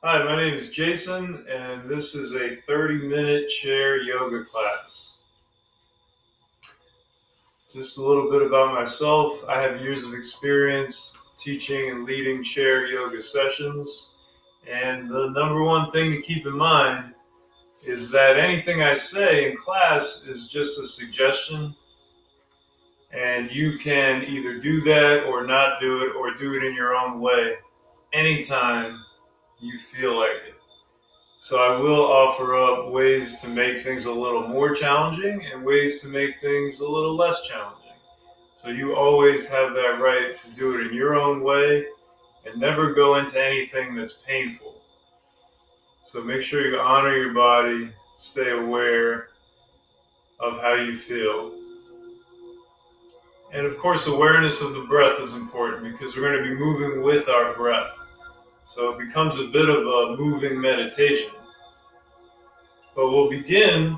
Hi, my name is Jason, and this is a 30-minute chair yoga class. Just a little bit about myself. I have years of experience teaching and leading chair yoga sessions, and the number one thing to keep in mind is that anything I say in class is just a suggestion, and you can either do that or not do it, or do it in your own way anytime you feel like it. So I will offer up ways to make things a little more challenging and ways to make things a little less challenging. So you always have that right to do it in your own way and never go into anything that's painful. So make sure you honor your body, stay aware of how you feel. And of course, awareness of the breath is important because we're going to be moving with our breath. So it becomes a bit of a moving meditation. But we'll begin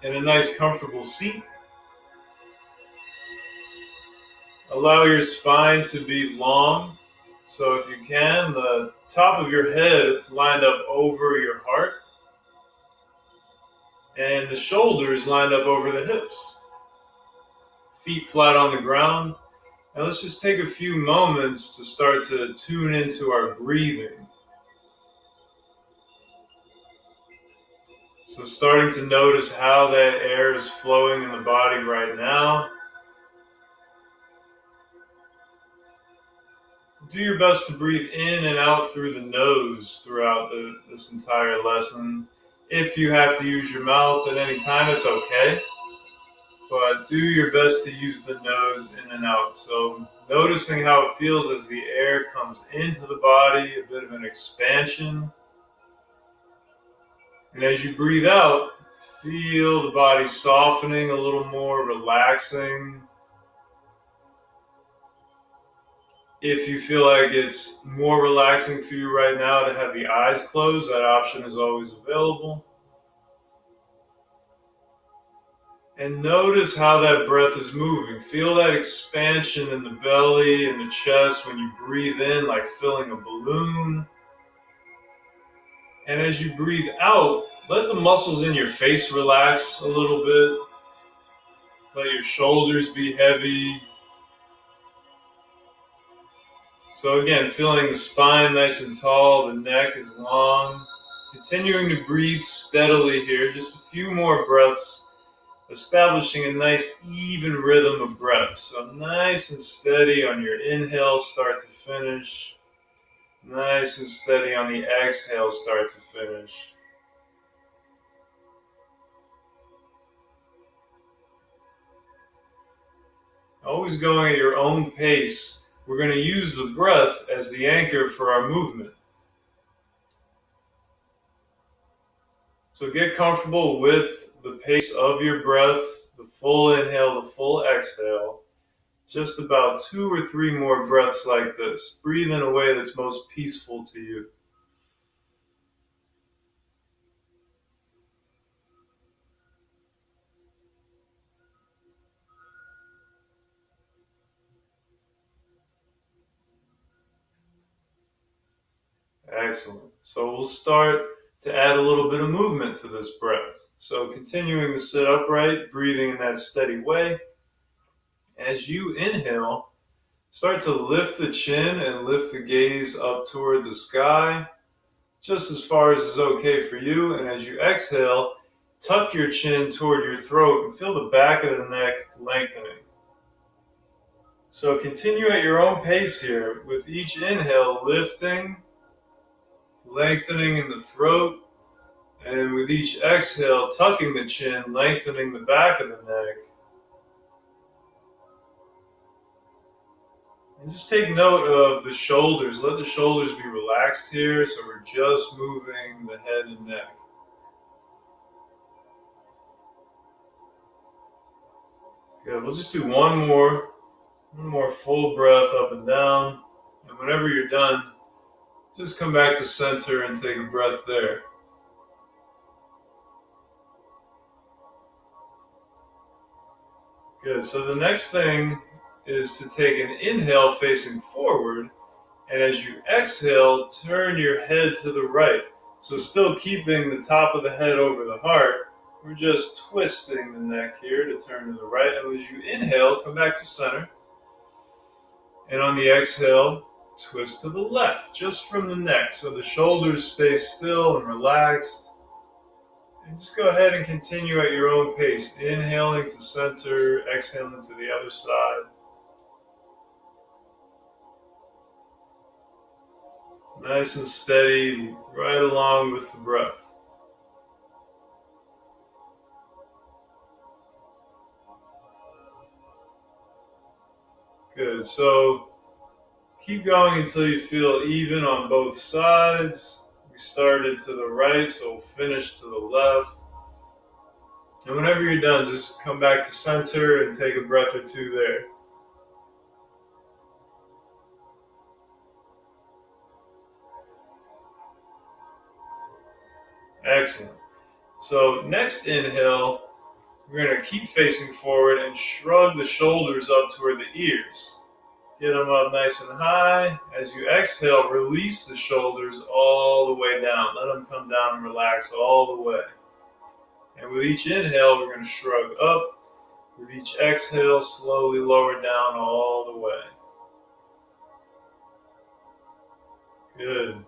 in a nice comfortable seat. Allow your spine to be long. So if you can, the top of your head lined up over your heart and the shoulders lined up over the hips. Feet flat on the ground. Now let's just take a few moments to start to tune into our breathing. So starting to notice how that air is flowing in the body right now. Do your best to breathe in and out through the nose throughout this entire lesson. If you have to use your mouth at any time, it's okay. But do your best to use the nose in and out. So noticing how it feels as the air comes into the body, a bit of an expansion. And as you breathe out, feel the body softening a little more, relaxing. If you feel like it's more relaxing for you right now to have the eyes closed, that option is always available. And notice how that breath is moving. Feel that expansion in the belly and the chest when you breathe in, like filling a balloon. And as you breathe out, let the muscles in your face relax a little bit. Let your shoulders be heavy. So again, feeling the spine nice and tall, the neck is long. Continuing to breathe steadily here, just a few more breaths, establishing a nice even rhythm of breath. So nice and steady on your inhale, start to finish. Nice and steady on the exhale, start to finish. Always going at your own pace. We're going to use the breath as the anchor for our movement. So get comfortable with the pace of your breath, the full inhale, the full exhale. Just about 2 or 3 more breaths like this. Breathe in a way that's most peaceful to you. Excellent. So we'll start to add a little bit of movement to this breath. So continuing to sit upright, breathing in that steady way. As you inhale, start to lift the chin and lift the gaze up toward the sky, just as far as is okay for you. And as you exhale, tuck your chin toward your throat and feel the back of the neck lengthening. So continue at your own pace here, with each inhale lifting, lengthening in the throat, and with each exhale tucking the chin, lengthening the back of the neck. And just take note of the shoulders. Let the shoulders be relaxed here, so we're just moving the head and neck. Good. We'll just do one more full breath up and down. And whenever you're done, just come back to center and take a breath there. Good. So the next thing is to take an inhale facing forward And as you exhale, turn your head to the right. So still keeping the top of the head over the heart, we're just twisting the neck here to turn to the right. And as you inhale, come back to center. And on the exhale, twist to the left, just from the neck. So the shoulders stay still and relaxed. And just go ahead and continue at your own pace, inhaling to center, exhaling to the other side. Nice and steady, right along with the breath. Good. So keep going until you feel even on both sides. We started to the right, so we'll finish to the left. And whenever you're done, just come back to center and take a breath or two there. Excellent. So next inhale, we're going to keep facing forward and shrug the shoulders up toward the ears. Get them up nice and high. As you exhale, release the shoulders all the way down. Let them come down and relax all the way. And with each inhale, we're going to shrug up. With each exhale, slowly lower down all the way. Good.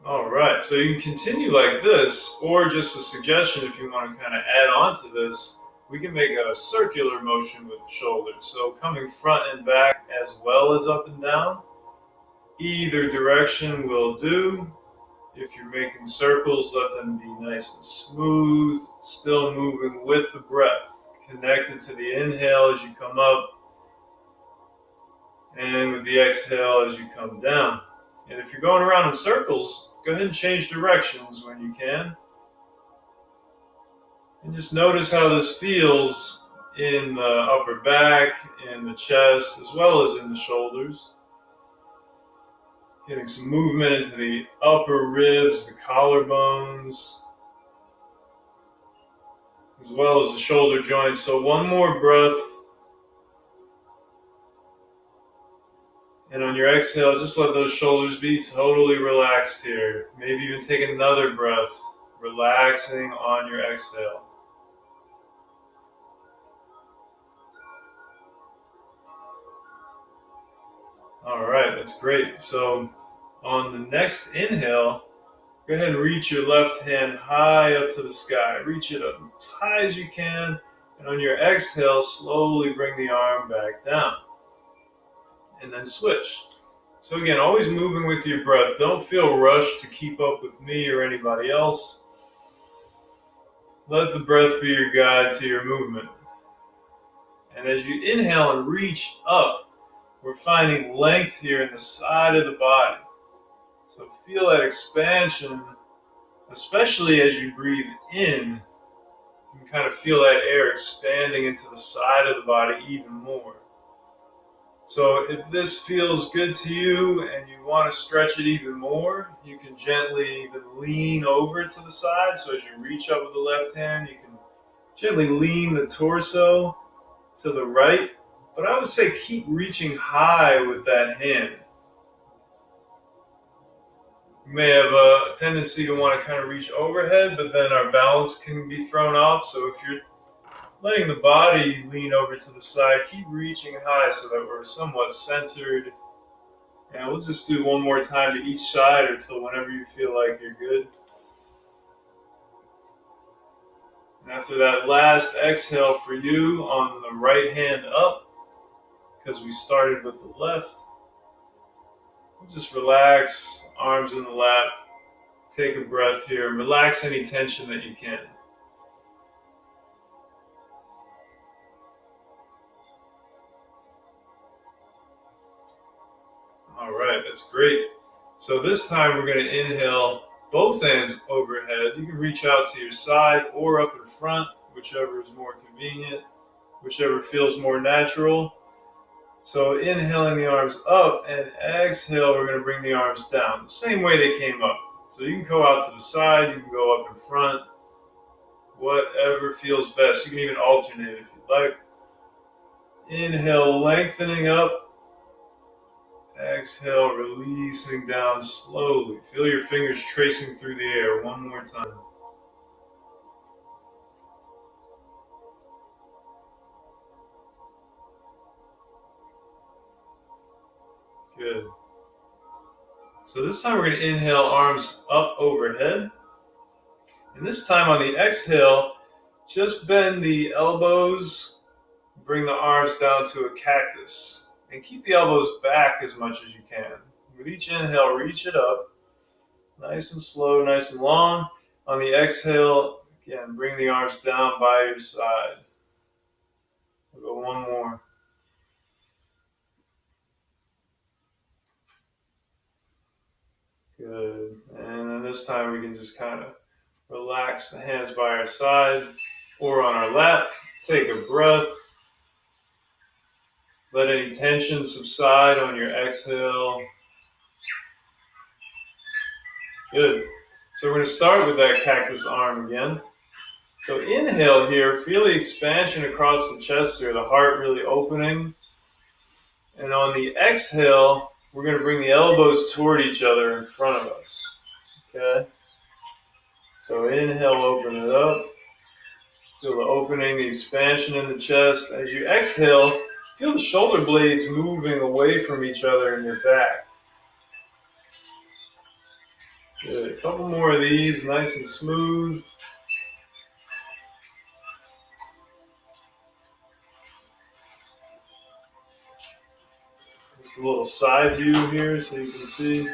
All right, so you can continue like this, or just a suggestion if you want to kind of add on to this, we can make a circular motion with the shoulders. So coming front and back as well as up and down. Either direction will do. If you're making circles, let them be nice and smooth, still moving with the breath. Connected to the inhale as you come up, and with the exhale as you come down. And if you're going around in circles, go ahead and change directions when you can. And just notice how this feels in the upper back, in the chest, as well as in the shoulders. Getting some movement into the upper ribs, the collarbones, as well as the shoulder joints. So one more breath. And on your exhale, just let those shoulders be totally relaxed here. Maybe even take another breath, relaxing on your exhale. All right, that's great. So on the next inhale, go ahead and reach your left hand high up to the sky. Reach it up as high as you can. And on your exhale, slowly bring the arm back down. And then switch. So again, always moving with your breath. Don't feel rushed to keep up with me or anybody else. Let the breath be your guide to your movement. And as you inhale and reach up, we're finding length here in the side of the body. So feel that expansion, especially as you breathe in. You can kind of feel that air expanding into the side of the body even more. So if this feels good to you and you want to stretch it even more, you can gently even lean over to the side. So as you reach up with the left hand, you can gently lean the torso to the right. But I would say keep reaching high with that hand. You may have a tendency to want to kind of reach overhead, but then our balance can be thrown off. So if you're letting the body lean over to the side, keep reaching high so that we're somewhat centered. And we'll just do one more time to each side until whenever you feel like you're good. And after that last exhale for you on the right hand up, because we started with the left, we'll just relax, arms in the lap, take a breath here, and relax any tension that you can. All right, that's great. So this time we're going to inhale both hands overhead. You can reach out to your side or up in front, whichever is more convenient, whichever feels more natural. So inhaling the arms up, and exhale, we're going to bring the arms down, the same way they came up. So you can go out to the side, you can go up in front, whatever feels best. You can even alternate if you'd like. Inhale, lengthening up. Exhale, releasing down slowly. Feel your fingers tracing through the air. One more time. Good. So this time we're going to inhale, arms up overhead. And this time on the exhale, just bend the elbows, bring the arms down to a cactus. And keep the elbows back as much as you can. With each inhale, reach it up. Nice and slow, nice and long. On the exhale, again, bring the arms down by your side. We'll go one more. Good. And then this time we can just kind of relax the hands by our side or on our lap. Take a breath. Let any tension subside on your exhale. Good. So we're going to start with that cactus arm again. So inhale here, feel the expansion across the chest here, the heart really opening. And on the exhale, we're going to bring the elbows toward each other in front of us. Okay? So inhale, open it up. Feel the opening, the expansion in the chest. As you exhale, feel the shoulder blades moving away from each other in your back. Good. A couple more of these, nice and smooth. Just a little side view here so you can see.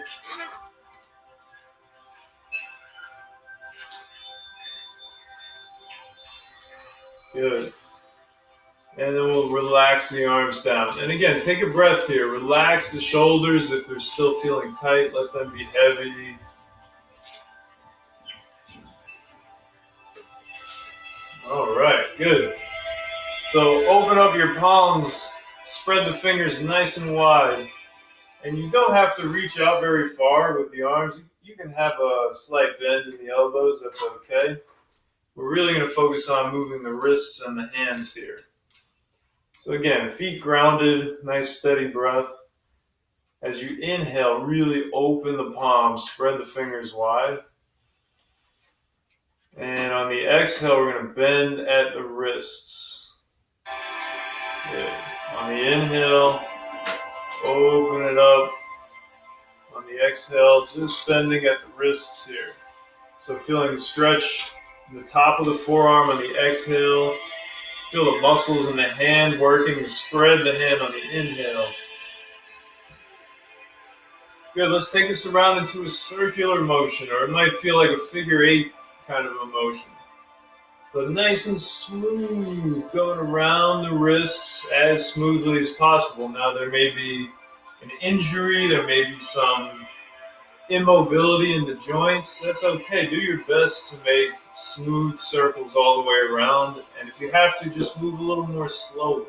Good. And then we'll relax the arms down. And again, take a breath here. Relax the shoulders if they're still feeling tight. Let them be heavy. All right, good. So open up your palms. Spread the fingers nice and wide. And you don't have to reach out very far with the arms. You can have a slight bend in the elbows. That's okay. We're really going to focus on moving the wrists and the hands here. So again, feet grounded, nice steady breath. As you inhale, really open the palms, spread the fingers wide. And on the exhale, we're going to bend at the wrists. Good. On the inhale, open it up. On the exhale, just bending at the wrists here. So feeling the stretch in the top of the forearm on the exhale. Feel the muscles in the hand working to spread the hand on the inhale. Good, let's take this around into a circular motion, or it might feel like a figure eight kind of a motion. But nice and smooth, going around the wrists as smoothly as possible. Now there may be an injury, there may be some immobility in the joints. That's okay. Do your best to make smooth circles all the way around. And if you have to, just move a little more slowly.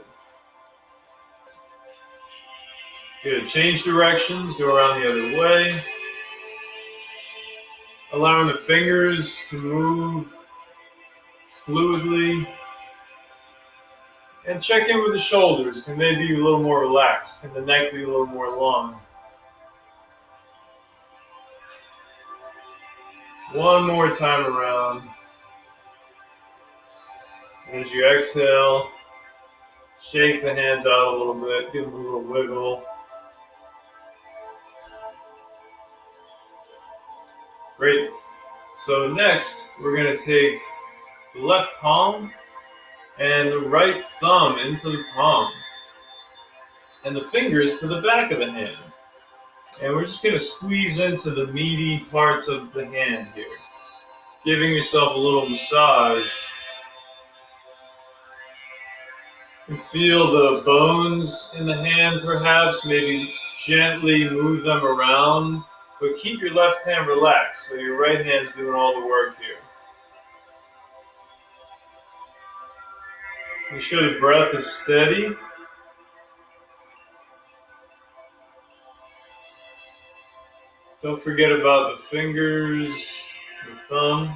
Good. Change directions. Go around the other way. Allowing the fingers to move fluidly. And check in with the shoulders. Can they be a little more relaxed? Can the neck be a little more long? One more time around. As you exhale, shake the hands out a little bit, give them a little wiggle. Great. So next, we're going to take the left palm and the right thumb into the palm and the fingers to the back of the hand. And we're just going to squeeze into the meaty parts of the hand here, giving yourself a little massage. You feel the bones in the hand perhaps, maybe gently move them around, but keep your left hand relaxed so your right hand's doing all the work here. Make sure the breath is steady. Don't forget about the fingers, the thumb.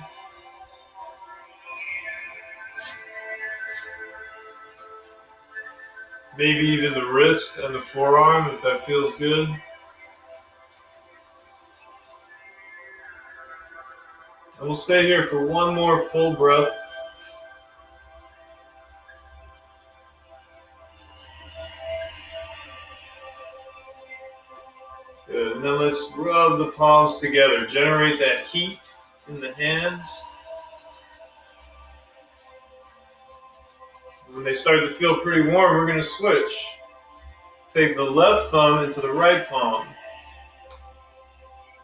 maybe even the wrist and the forearm if that feels good. And we'll stay here for one more full breath. Good. And then let's rub the palms together. Generate that heat in the hands. When they start to feel pretty warm, we're going to switch. Take the left thumb into the right palm.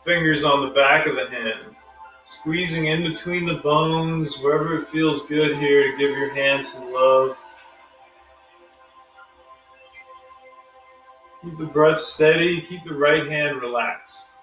Fingers on the back of the hand. Squeezing in between the bones, wherever it feels good here to give your hands some love. Keep the breath steady. Keep the right hand relaxed.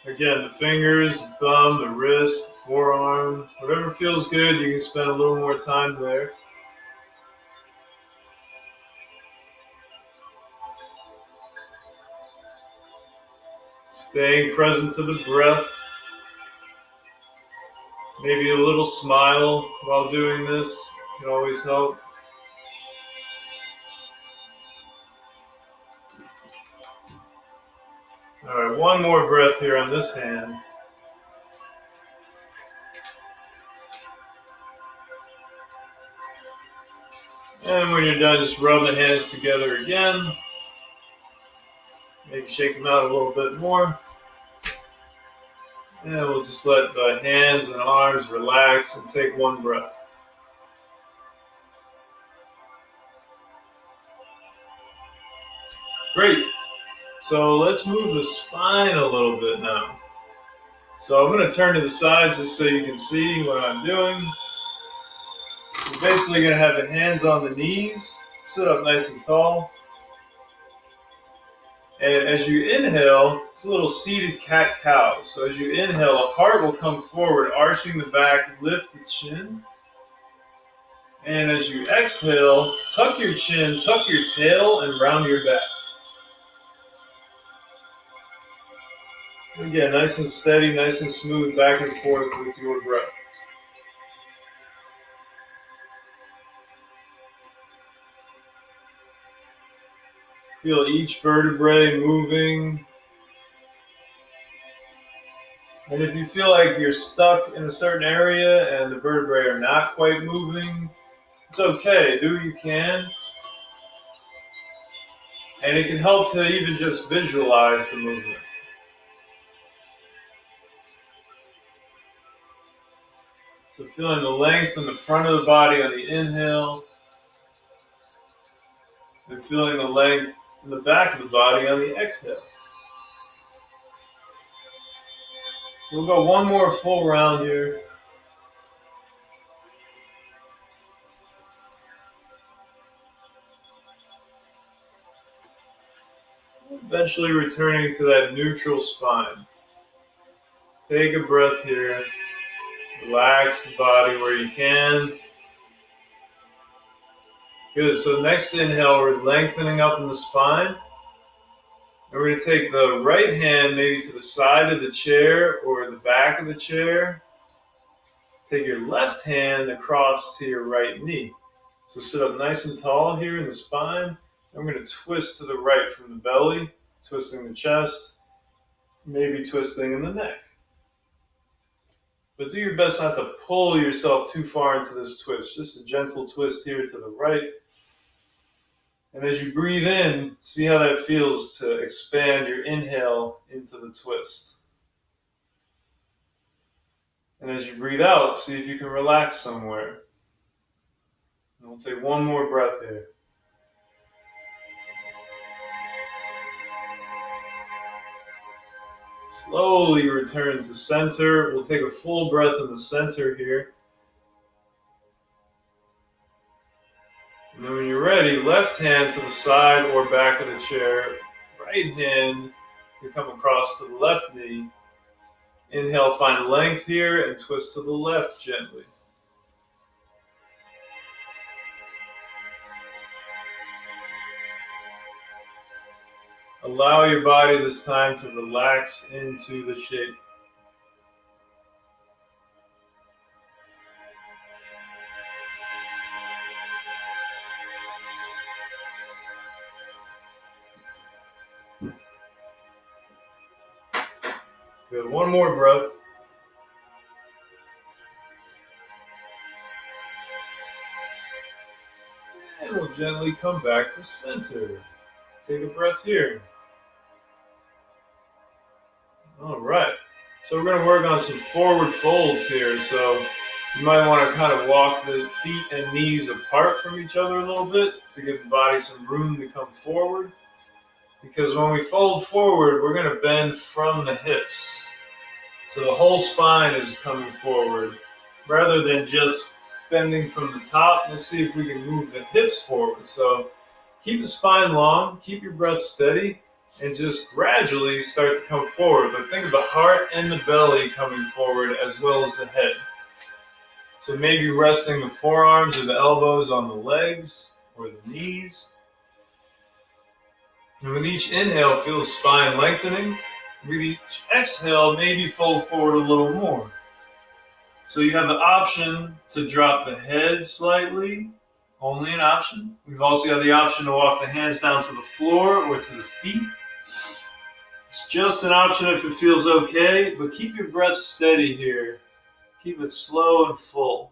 Again, the fingers, the thumb, the wrist, the forearm, whatever feels good, you can spend a little more time there. Staying present to the breath. Maybe a little smile while doing this can always help. All right, one more breath here on this hand. And when you're done, just rub the hands together again. Maybe shake them out a little bit more. And we'll just let the hands and arms relax and take one breath. Great. So let's move the spine a little bit now. So I'm going to turn to the side just so you can see what I'm doing. You're basically going to have the hands on the knees, sit up nice and tall. And as you inhale, it's a little seated cat-cow. So as you inhale, the heart will come forward, arching the back, lift the chin. And as you exhale, tuck your chin, tuck your tail, and round your back. Again, nice and steady, nice and smooth, back and forth with your breath. Feel each vertebrae moving. And if you feel like you're stuck in a certain area and the vertebrae are not quite moving, it's okay. Do what you can. And it can help to even just visualize the movement. So feeling the length in the front of the body on the inhale, and feeling the length in the back of the body on the exhale. So we'll go one more full round here. Eventually returning to that neutral spine. Take a breath here. Relax the body where you can. Good. So next inhale, we're lengthening up in the spine. And we're going to take the right hand maybe to the side of the chair or the back of the chair. Take your left hand across to your right knee. So sit up nice and tall here in the spine. And we're going to twist to the right from the belly, twisting the chest, maybe twisting in the neck. But do your best not to pull yourself too far into this twist. Just a gentle twist here to the right. And as you breathe in, see how that feels to expand your inhale into the twist. And as you breathe out, see if you can relax somewhere. And we'll take one more breath here. Slowly return to center. We'll take a full breath in the center here. And then when you're ready, left hand to the side or back of the chair. Right hand, you come across to the left knee. Inhale, find length here and twist to the left gently. allow your body this time to relax into the shape. Good. One more breath. And we'll gently come back to center. Take a breath here. All right. So we're going to work on some forward folds here. So you might want to kind of walk the feet and knees apart from each other a little bit to give the body some room to come forward. Because when we fold forward, we're going to bend from the hips. So the whole spine is coming forward rather than just bending from the top. Let's see if we can move the hips forward. So keep the spine long, keep your breath steady, and just gradually start to come forward. But think of the heart and the belly coming forward as well as the head. So maybe resting the forearms or the elbows on the legs or the knees. And with each inhale, feel the spine lengthening. With each exhale, maybe fold forward a little more. So you have the option to drop the head slightly, only an option. We've also got the option to walk the hands down to the floor or to the feet. It's just an option if it feels okay, but keep your breath steady here. Keep it slow and full.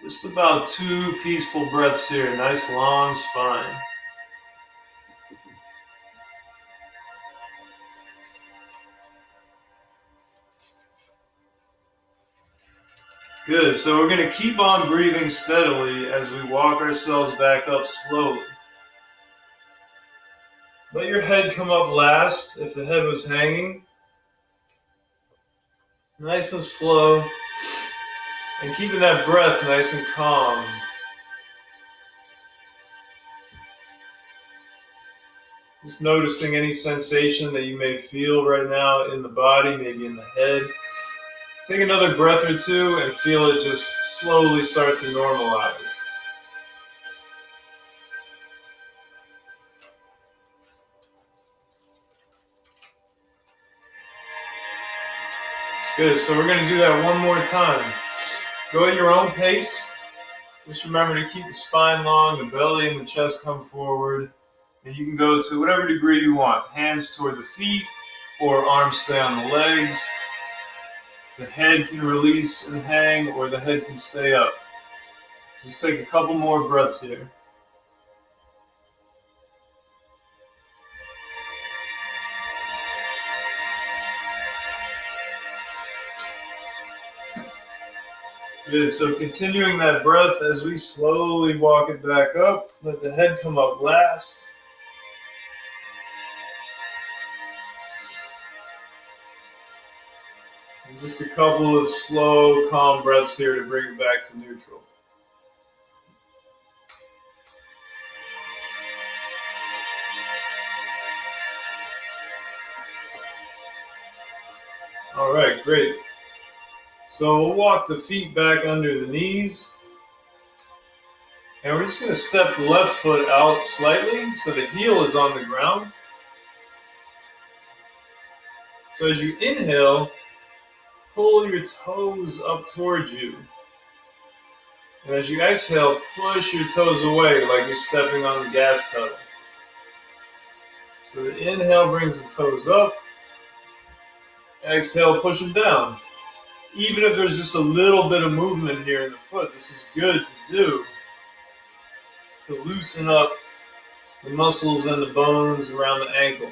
Just about 2 peaceful breaths here. Nice long spine. Good. So we're going to keep on breathing steadily as we walk ourselves back up slowly. Let your head come up last if the head was hanging. Nice and slow. And keeping that breath nice and calm. Just noticing any sensation that you may feel right now in the body, maybe in the head. Take another breath or two and feel it just slowly start to normalize. Good, so we're going to do that one more time. Go at your own pace. Just remember to keep the spine long, the belly and the chest come forward. And you can go to whatever degree you want. Hands toward the feet or arms stay on the legs. The head can release and hang or the head can stay up. Just take a couple more breaths here. Good, so continuing that breath as we slowly walk it back up. Let the head come up last. And just a couple of slow, calm breaths here to bring it back to neutral. All right, great. So we'll walk the feet back under the knees. And we're just going to step the left foot out slightly so the heel is on the ground. So as you inhale, pull your toes up towards you. And as you exhale, push your toes away like you're stepping on the gas pedal. So the inhale brings the toes up. Exhale, push them down. Even if there's just a little bit of movement here in the foot, this is good to do to loosen up the muscles and the bones around the ankle.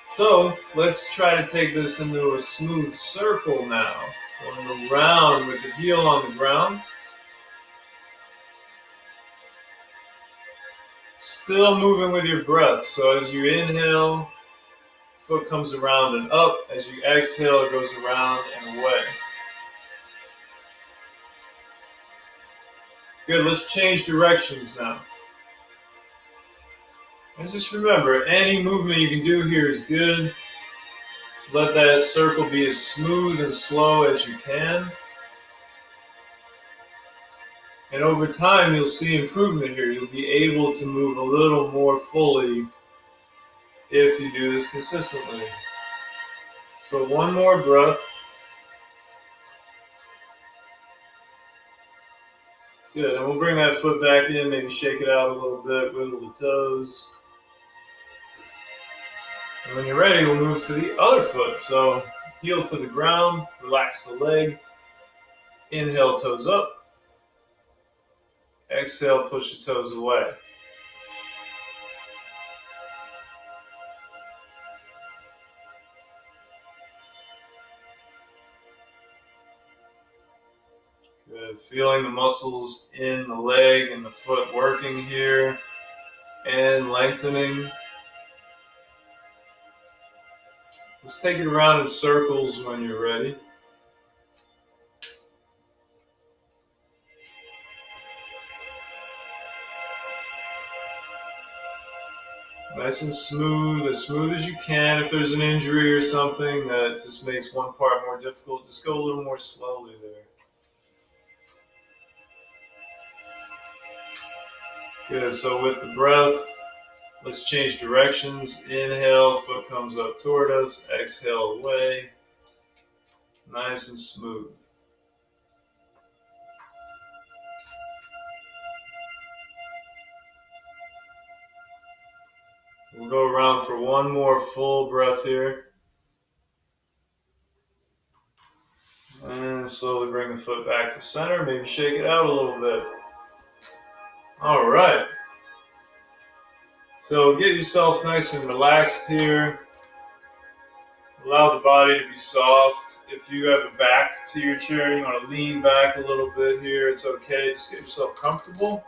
So let's try to take this into a smooth circle now. Going around with the heel on the ground. Still moving with your breath. So as you inhale, foot comes around and up. As you exhale, it goes around and away. Good, let's change directions now. And just remember, any movement you can do here is good. Let that circle be as smooth and slow as you can. And over time, you'll see improvement here. You'll be able to move a little more fully if you do this consistently. So one more breath. Good, and we'll bring that foot back in, maybe shake it out a little bit, wiggle the toes. And when you're ready, we'll move to the other foot. So heel to the ground, relax the leg. Inhale, toes up. Exhale, push the toes away. Good. Feeling the muscles in the leg and the foot working here and lengthening. Let's take it around in circles when you're ready. Nice and smooth as you can. If there's an injury or something that just makes one part more difficult, just go a little more slowly there. Good, so with the breath, let's change directions. Inhale, foot comes up toward us. Exhale, away. Nice and smooth. We'll go around for one more full breath here. And slowly bring the foot back to center. Maybe shake it out a little bit. All right. So get yourself nice and relaxed here. Allow the body to be soft. If you have a back to your chair, you want to lean back a little bit here, it's okay. Just get yourself comfortable.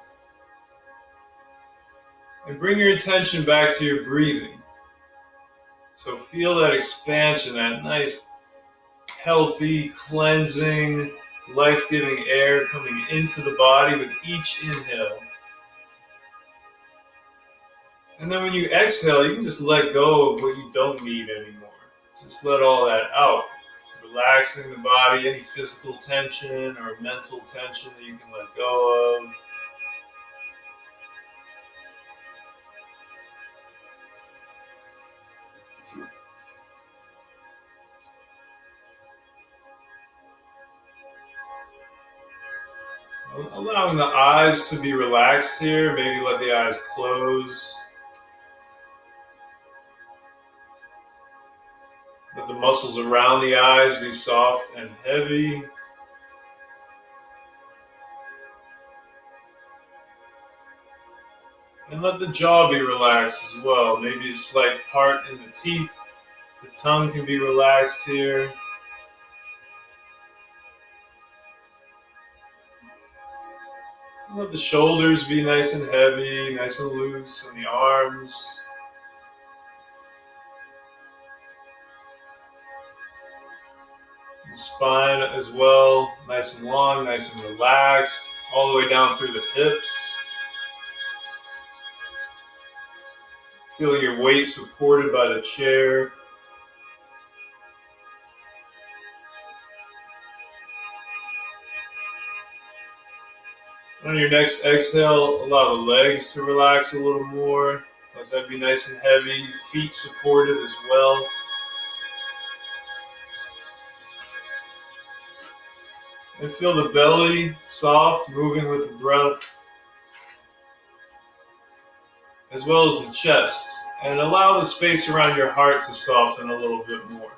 And bring your attention back to your breathing. So feel that expansion, that nice, healthy, cleansing, life-giving air coming into the body with each inhale. And then when you exhale, you can just let go of what you don't need anymore. Just let all that out. Relaxing the body, any physical tension or mental tension that you can let go of. Allowing the eyes to be relaxed here. Maybe let the eyes close. Let the muscles around the eyes be soft and heavy. And let the jaw be relaxed as well. Maybe a slight part in the teeth. The tongue can be relaxed here. Let the shoulders be nice and heavy, nice and loose, and the arms. The spine as well, nice and long, nice and relaxed, all the way down through the hips. Feeling your weight supported by the chair. On your next exhale, allow the legs to relax a little more. Let that be nice and heavy, feet supported as well. And feel the belly soft, moving with the breath, as well as the chest. And allow the space around your heart to soften a little bit more.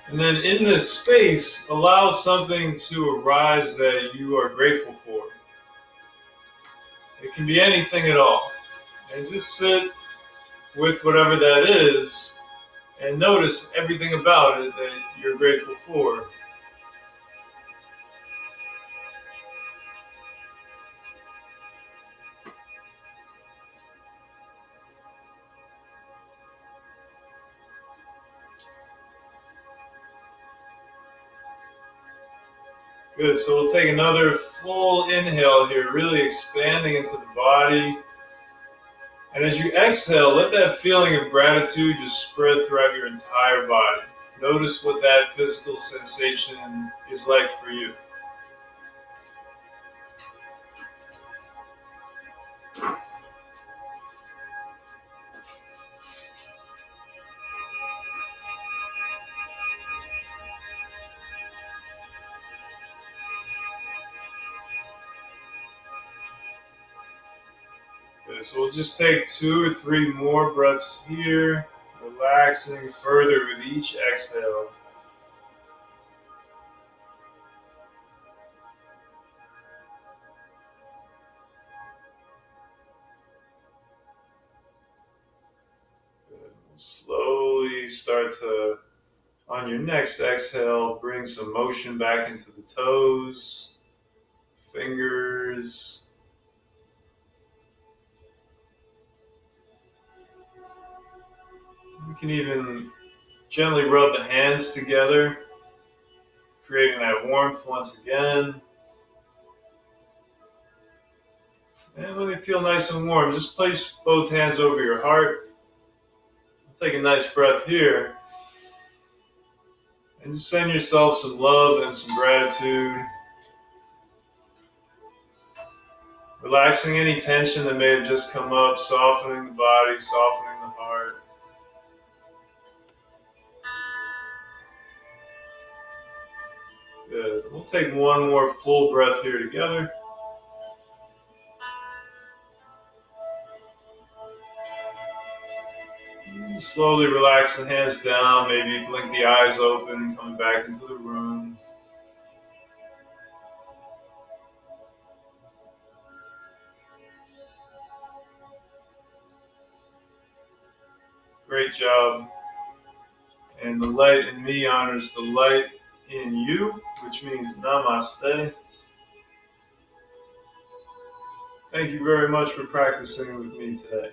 And then in this space, allow something to arise that you are grateful for. It can be anything at all. And just sit with whatever that is and notice everything about it that you're grateful for. Good, so we'll take another full inhale here, really expanding into the body. And as you exhale, let that feeling of gratitude just spread throughout your entire body. Notice what that physical sensation is like for you. Okay, so we'll just take 2 or 3 more breaths here, relaxing further with each exhale. Good. We'll slowly start to, on your next exhale, bring some motion back into the toes, fingers. You can even gently rub the hands together, creating that warmth once again. And when they feel nice and warm, just place both hands over your heart. Take a nice breath here. And just send yourself some love and some gratitude. Relaxing any tension that may have just come up, softening the body, softening the heart. Good. We'll take one more full breath here together. Slowly relax the hands down, maybe blink the eyes open, coming back into the room. Great job. And the light in me honors the light in you, which means namaste. Thank you very much for practicing with me today.